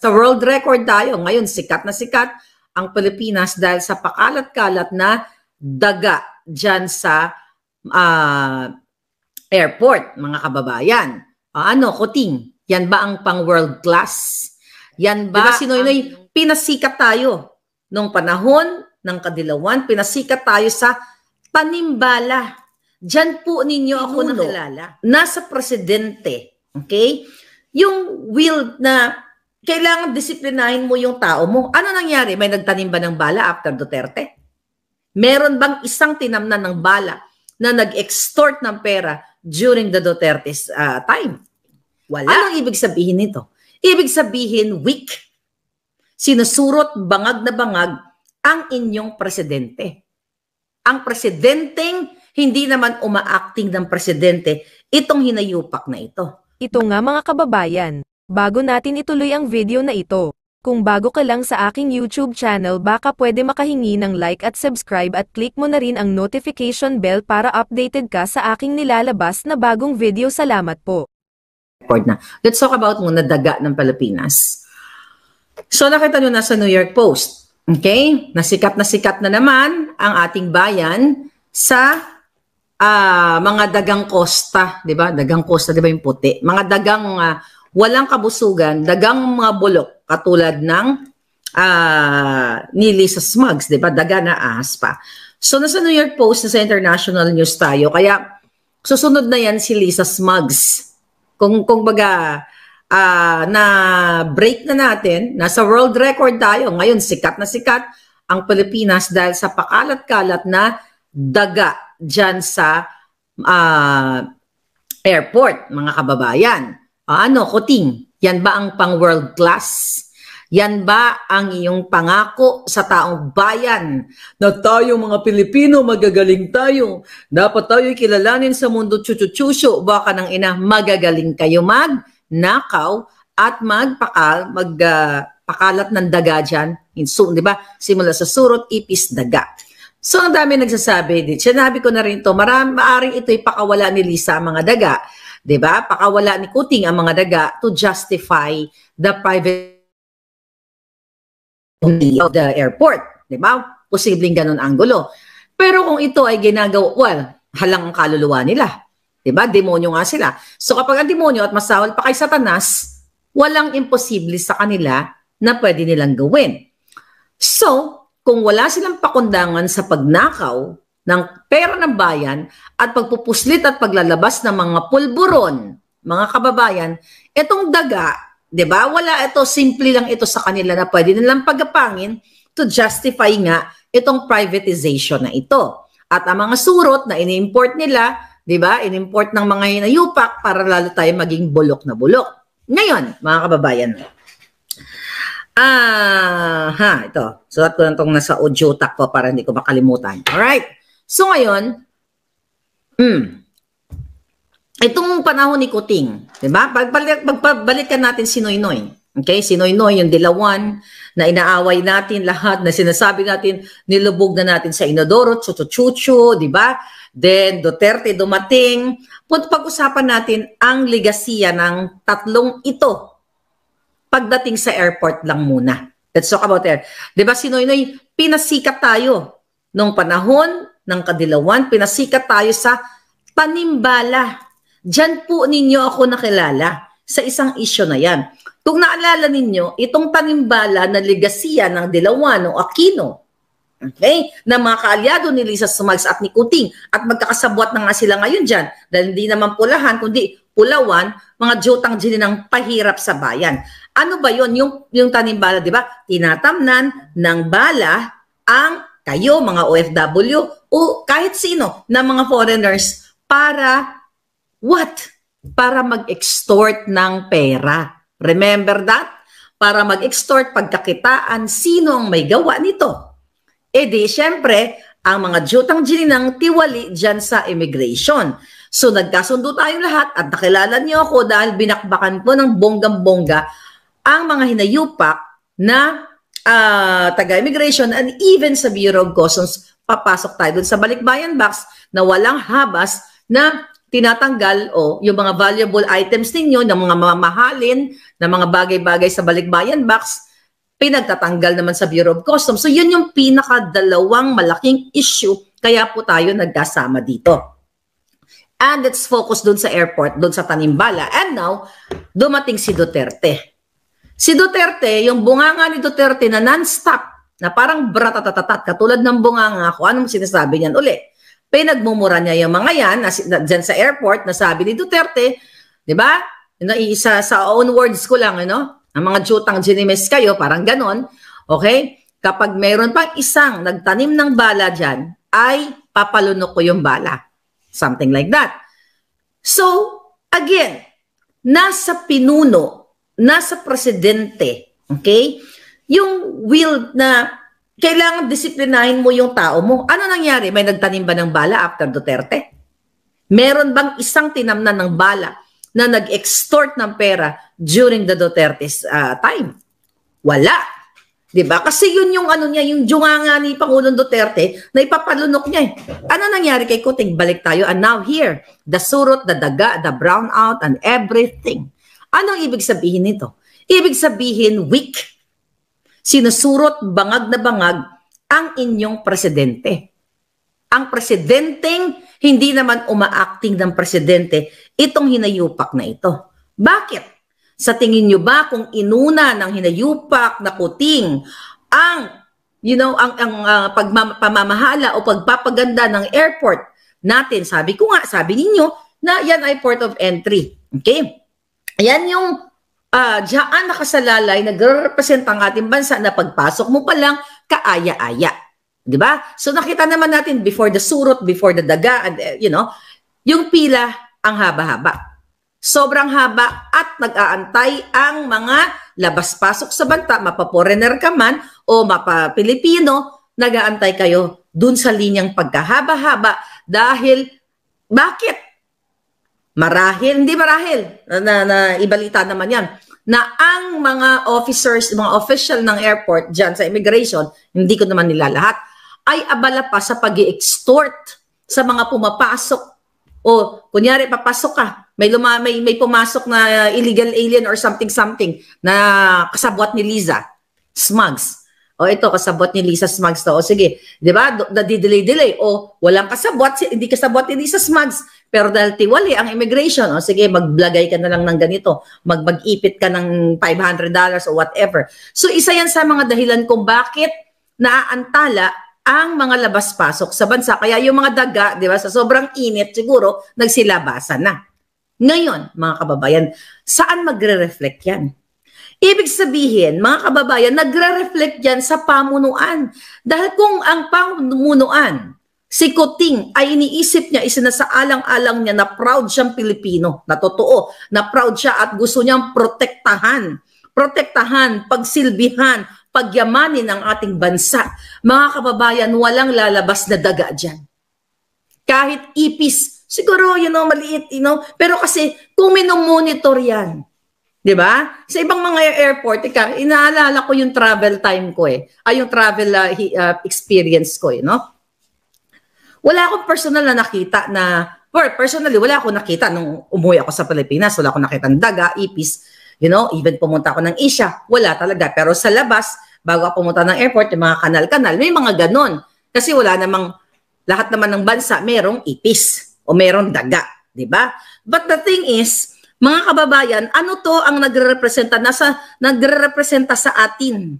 Sa world record tayo. Ngayon, sikat na sikat ang Pilipinas dahil sa pakalat-kalat na daga dyan sa airport, mga kababayan. Ano, Kuting? Yan ba ang pang world class? Yan ba? Diba, Sinoynoy, pinasikat tayo nung panahon ng Kadilawan, pinasikat tayo sa panimbala. Diyan po ninyo ako nakilala. Nasa presidente, okay? Yung will na kailangan disiplinahin mo yung tao mo. Ano nangyari? May nagtanim ba ng bala after Duterte? Meron bang isang tinamnan ng bala na nag-extort ng pera during the Duterte's time? Wala. Anong ibig sabihin nito? Ibig sabihin weak. Sinusurot bangag na bangag ang inyong presidente. Ang presidenteng hindi naman umaacting ng presidente itong hinayupak na ito. Ito nga mga kababayan, bago natin ituloy ang video na ito, kung bago ka lang sa aking YouTube channel baka pwede makahingi ng like at subscribe at click mo na rin ang notification bell para updated ka sa aking nilalabas na bagong video. Salamat po. Let's talk about muna daga ng Pilipinas. So nakita nyo na sa New York Post, okay? Nasikat na naman ang ating bayan sa mga dagang kosta, di ba? Dagang kosta, di ba yung puti? Mga dagang walang kabusugan, dagang mga bulok, katulad ng ni Lisa Smugs, di ba? Daga na ahas pa. So nasa New York Post, nasa international news tayo, kaya susunod na yan si Lisa Smugs. Kung baga, na break na natin, nasa world record tayo. Ngayon, sikat na sikat ang Pilipinas dahil sa pakalat-kalat na daga dyan sa airport, mga kababayan. Ano, Kuting? Yan ba ang pang world class? Yan ba ang iyong pangako sa taong bayan na tayo mga Pilipino magagaling tayo? Dapat tayo kilalanin sa mundo chuchu-chusyo. Baka ng ina, magagaling kayo magnakaw at magpakalat ng daga dyan. So, di ba? Simula sa surot, ipis, daga. So, ang dami nagsasabi. Sinabi ko na rin ito, maaring ito'y pakawala ni Lisa ang mga daga. Di ba? Pakawala ni Kuting ang mga daga to justify the private of the airport. Di ba? Posibleng ganun anggulo. Pero kung ito ay ginagawa, well, halang ang kaluluwa nila. Di ba? Demonyo nga sila. So, kapag ang demonyo at masawal pa kay Satanas, walang imposible sa kanila na pwede nilang gawin. So, kung wala silang pakundangan sa pagnakaw ng pera ng bayan at pagpupuslit at paglalabas ng mga pulburon, mga kababayan, itong daga, di ba? Wala ito, simple lang ito sa kanila na pwede nilang pagapangin to justify nga itong privatization na ito. At ang mga surot na ini-import nila, di ba? In-import ng mga hinayupak para lalo tayo maging bulok na bulok. Ngayon, mga kababayan, ito. Sulat ko na itong nasa audio tak ko para hindi ko makalimutan. Alright. So ngayon, itong panahon ni Kuting, diba? Pagbalikan natin si Noynoy. Okay? Si Noynoy, yung dilawan, na inaaway natin lahat, na sinasabi natin, nilubog na natin sa inodoro, chuchu-chuchu, diba? Then, Duterte dumating. Pag-usapan natin ang legasiya ng tatlong ito pagdating sa airport lang muna. Let's talk about it. Diba, si Noynoy, pinasikat tayo nung panahon ng Kadilawan, pinasikat tayo sa panimbala. Diyan po ninyo ako nakilala sa isang issue na yan. Kung naalala ninyo, itong panimbala na legasiya ng Dilawan o Aquino, okay, na mga kaalyado ni Lisa Smugs at ni Kuting, at magkakasabwat na nga sila ngayon dyan, dahil hindi naman pulahan, kundi pulawan, mga jotang ng pahirap sa bayan. Ano ba yun? Yung tanimbala, di ba? Tinatamnan ng bala ang kayo, mga OFW, o kahit sino na mga foreigners para what? Para mag-extort ng pera. Remember that? Para mag-extort pagkakitaan, sino ang may gawa nito? E di, syempre, ang mga jutang ng tiwali dyan sa immigration. So, nagkasundo tayong lahat at nakilala niyo ako dahil binakbakan po ng bonggang-bongga ang mga hinayupak na taga-immigration and even sa Bureau of Customs. Papasok tayo dun sa balikbayan box na walang habas na tinatanggal o yung mga valuable items ninyo, ng mga mamahalin, na mga bagay-bagay sa balikbayan box, pinagtatanggal naman sa Bureau of Customs. So yun yung pinakadalawang malaking issue, kaya po tayo nagkasama dito. And let's focus dun sa airport, dun sa Tanimbala. And now, dumating si Duterte. Si Duterte, yung bunganga ni Duterte na non-stop, na parang bratatatatat, katulad ng bunganga ko, anong sinasabi niyan uli? Pinagmumura niya yung mga yan, dyan sa airport, nasabi ni Duterte, di ba? Isa sa own words ko lang, ang mga jutang ginimes kayo, parang ganon, okay? Kapag mayroon pang isang nagtanim ng bala dyan, ay papalunok ko yung bala. Something like that. So, again, nasa pinuno, nasa presidente, okay? Yung will na kailangan disiplinahin mo yung tao mo. Ano nangyari? May nagtanim ba ng bala after Duterte? Meron bang isang tinamnan ng bala na nag-extort ng pera during the Duterte's time? Wala. Diba? Kasi yun yung ano niya, yung junganga ni Pangulong Duterte na ipapalunok niya eh. Ano nangyari kay Kuting? Balik tayo. And now here, the surot, the daga, the brownout, and everything. Anong ibig sabihin nito? Ibig sabihin weak. Sinusurot, bangag na bangag ang inyong presidente. Ang presidenteng hindi naman umaacting ng presidente itong hinayupak na ito. Bakit? Sa tingin nyo ba kung inuna ng hinayupak na Kuting ang pamamahala o pagpapaganda ng airport natin, sabi ninyo na yan ay port of entry. Okay? Ayan yung diyan nakasalalay, nagre-represent ang ating bansa na pagpasok mo pa lang, kaaya-aya. Diba? So nakita naman natin before the surot, before the daga, and, yung pila ang haba-haba. Sobrang haba at nag-aantay ang mga labas-pasok sa banta, mapa-foreigner ka man o mapa-Pilipino, nag-aantay kayo dun sa linyang pagkahaba-haba dahil, bakit? Marahil, hindi marahil, na ibalita naman yan, na ang mga officers, mga official ng airport dyan sa immigration, hindi ko naman nila lahat, ay abala pa sa pag-i-extort sa mga pumapasok. O, kunyari, papasok ka, may pumasok na illegal alien or something na kasabwat ni Liza, Smugs. O ito, kasabwat ni Liza Smugs to. O sige, di ba, nadidelay-delay. O, walang kasabwat, hindi kasabwat ni Liza Smugs. Pero dahil tiwali ang immigration, o sige, magblagay ka na lang ng ganito, mag-ipit ka ng $500 o whatever. So, isa yan sa mga dahilan kung bakit naaantala ang mga labas-pasok sa bansa. Kaya yung mga daga, di ba, sa sobrang init, siguro, nagsilabasan na. Ngayon, mga kababayan, saan magre-reflect yan? Ibig sabihin, mga kababayan, nagre-reflect yan sa pamunuan. Dahil kung ang pamunuan, si Kuting ay iniisip niya, isinasaalang-alang niya na proud siyang Pilipino, na totoo, na proud siya at gusto niyang protektahan, pagsilbihan, pagyamanin ang ating bansa. Mga kababayan, walang lalabas na daga dyan. Kahit ipis, siguro, maliit, pero kasi kung minomonitor yan, di ba? Sa ibang mga airport, inaalala ko yung travel time ko yung travel experience ko Wala akong personal na nakita personally, wala akong nakita nung umuwi ako sa Pilipinas, wala akong nakita ng daga, ipis, even pumunta ako ng Asia, wala talaga. Pero sa labas, bago ako pumunta ng airport, yung mga kanal-kanal, may mga ganon. Kasi wala namang, lahat naman ng bansa, merong ipis o merong daga, di ba? But the thing is, mga kababayan, ano to ang nagre-representa sa atin?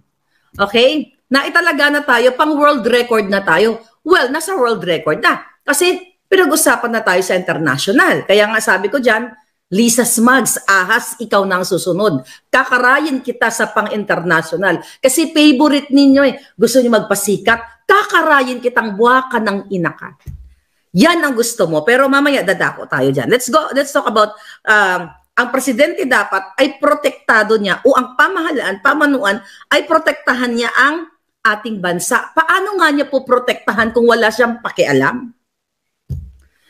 Okay? Na italaga na tayo, pang world record na tayo. Well, nasa world record na. Kasi pinag-usapan na tayo sa international. Kaya nga sabi ko dyan, Liza Smugs, ahas, ikaw na ang susunod. Kakarayin kita sa pang-international. Kasi favorite ninyo Gusto niyo magpasikat, kakarayin kitang buwakan ng inaka. Yan ang gusto mo. Pero mamaya dadako tayo dyan. Let's talk about ang presidente dapat ay protektado niya o ang pamahalaan, pamanuan ay protektahan niya ang ating bansa. Paano nga niya po protektahan kung wala siyang pakialam?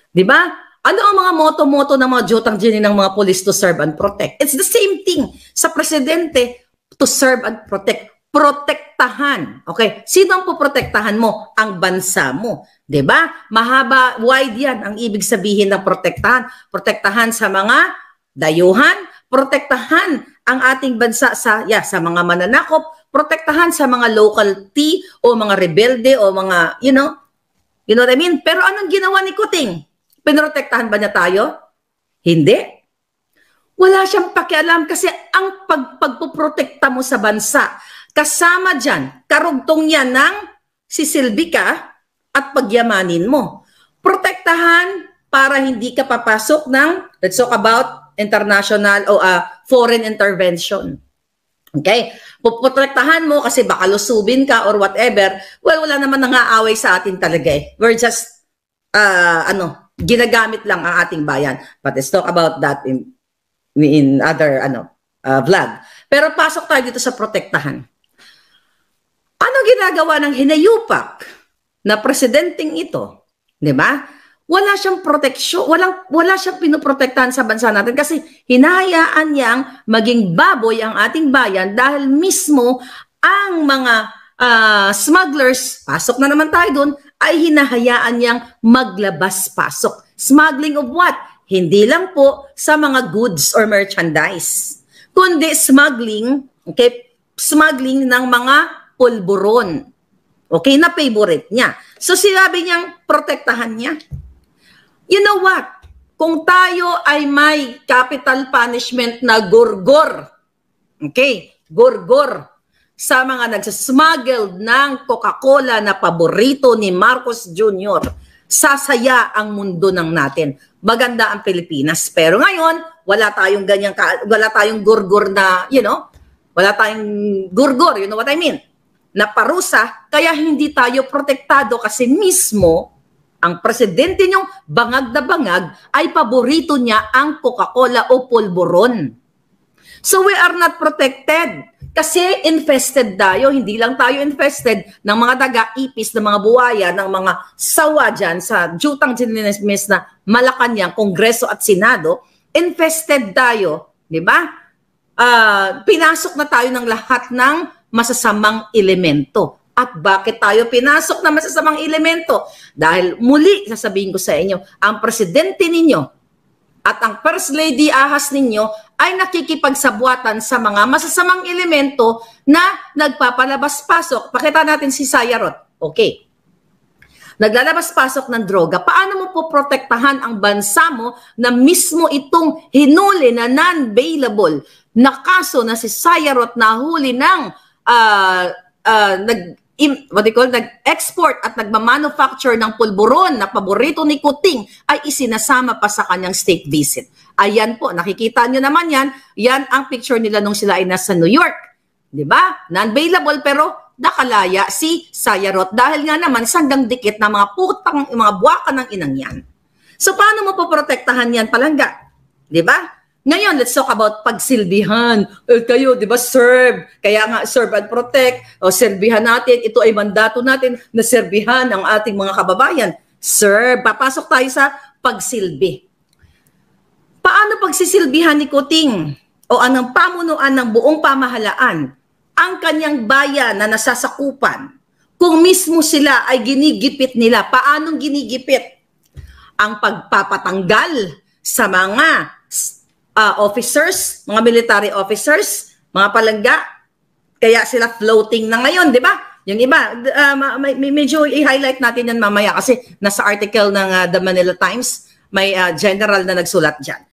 Di ba? Ano ang mga moto-moto ng mga jutang gini ng mga police to serve and protect? It's the same thing sa presidente, to serve and protect. protektahan. Okay? Sino ang poprotektahan mo? Ang bansa mo. 'Di ba? Mahaba, wide 'yan ang ibig sabihin ng protektahan. Protektahan sa mga dayuhan, protektahan ang ating bansa sa mga mananakop, protektahan sa mga local T o mga rebelde o mga, you know what I mean? Pero anong ginawa ni Kuting? Pinoprotektahan ba niya tayo? Hindi. Wala siyang pakialam kasi ang pagpoprotekta mo sa bansa, kasama dyan, karugtong yan ng sisilbi ka at pagyamanin mo. Protektahan para hindi ka papasok ng, let's talk about international o foreign intervention. Okay? Puprotektahan mo kasi baka lusubin ka or whatever. Well, wala naman nangaaway sa atin talaga eh. We're just, ginagamit lang ang ating bayan. But let's talk about that in other, vlog. Pero pasok tayo dito sa protektahan. Ano ginagawa ng hinayupak na presidenteng ito? Di ba? Wala siyang proteksyon, wala siyang pinoprotektahan sa bansa natin kasi hinahayaan niyang maging baboy ang ating bayan dahil mismo ang mga smugglers, pasok na naman tayo doon, ay hinahayaan niyang maglabas-pasok. Smuggling of what? Hindi lang po sa mga goods or merchandise, kundi smuggling ng mga pulburon. Okay, na favorite niya. So sinabi niyang protektahan niya. You know what? Kung tayo ay may capital punishment na gurgor, okay, gurgor sa mga nagsasmuggle ng Coca-Cola na paborito ni Marcos Jr., sasaya ang mundo ng natin. Maganda ang Pilipinas. Pero ngayon, wala tayong gurgor na, wala tayong gurgor, you know what I mean? Na parusa, kaya hindi tayo protektado kasi mismo ang presidente niyong bangag na bangag ay paborito niya ang Coca-Cola o pulburon. So we are not protected kasi infested tayo. Hindi lang tayo infested ng mga daga-ipis, ng mga buwaya, ng mga sawa dyan sa jutang sininismis na Malacanang, Kongreso at Senado. Infested tayo, di ba? Pinasok na tayo ng lahat ng masasamang elemento. At bakit tayo pinasok na masasamang elemento? Dahil muli, sasabihin ko sa inyo, ang presidente ninyo at ang First Lady ahas ninyo ay nakikipagsabuatan sa mga masasamang elemento na nagpapalabas-pasok. Pakita natin si Sayarot. Okay. Naglalabas-pasok ng droga. Paano mo po protektahan ang bansa mo na mismo itong hinuli na non-bailable na kaso na si Sayarot na huli ng nag-export at nagmamanufacture ng pulburon na paborito ni Kuting ay isinasama pa sa kanyang state visit. Ayan po, nakikita nyo naman yan. Yan ang picture nila nung sila ay nasa New York. Diba? Non-bailable pero nakalaya si Sayarot dahil nga naman sanggang dikit na mga buwaka ng inang yan. So paano mo poprotektahan yan, Palangga? Diba? Ngayon, let's talk about pagsilbihan. Kayo, di ba, serve. Kaya nga, serve and protect. O, serbihan natin. Ito ay mandato natin na serbihan ang ating mga kababayan. Serve. Papasok tayo sa pagsilbi. Paano pagsisilbihan ni Kuting o anong pamunuan ng buong pamahalaan ang kanyang bayan na nasasakupan kung mismo sila ay ginigipit nila? Paanong ginigipit? Ang pagpapatanggal sa mga officers, mga military officers, mga palangga, kaya sila floating na ngayon, di ba? Yung iba, medyo i-highlight natin yan mamaya kasi nasa article ng The Manila Times, may general na nagsulat dyan.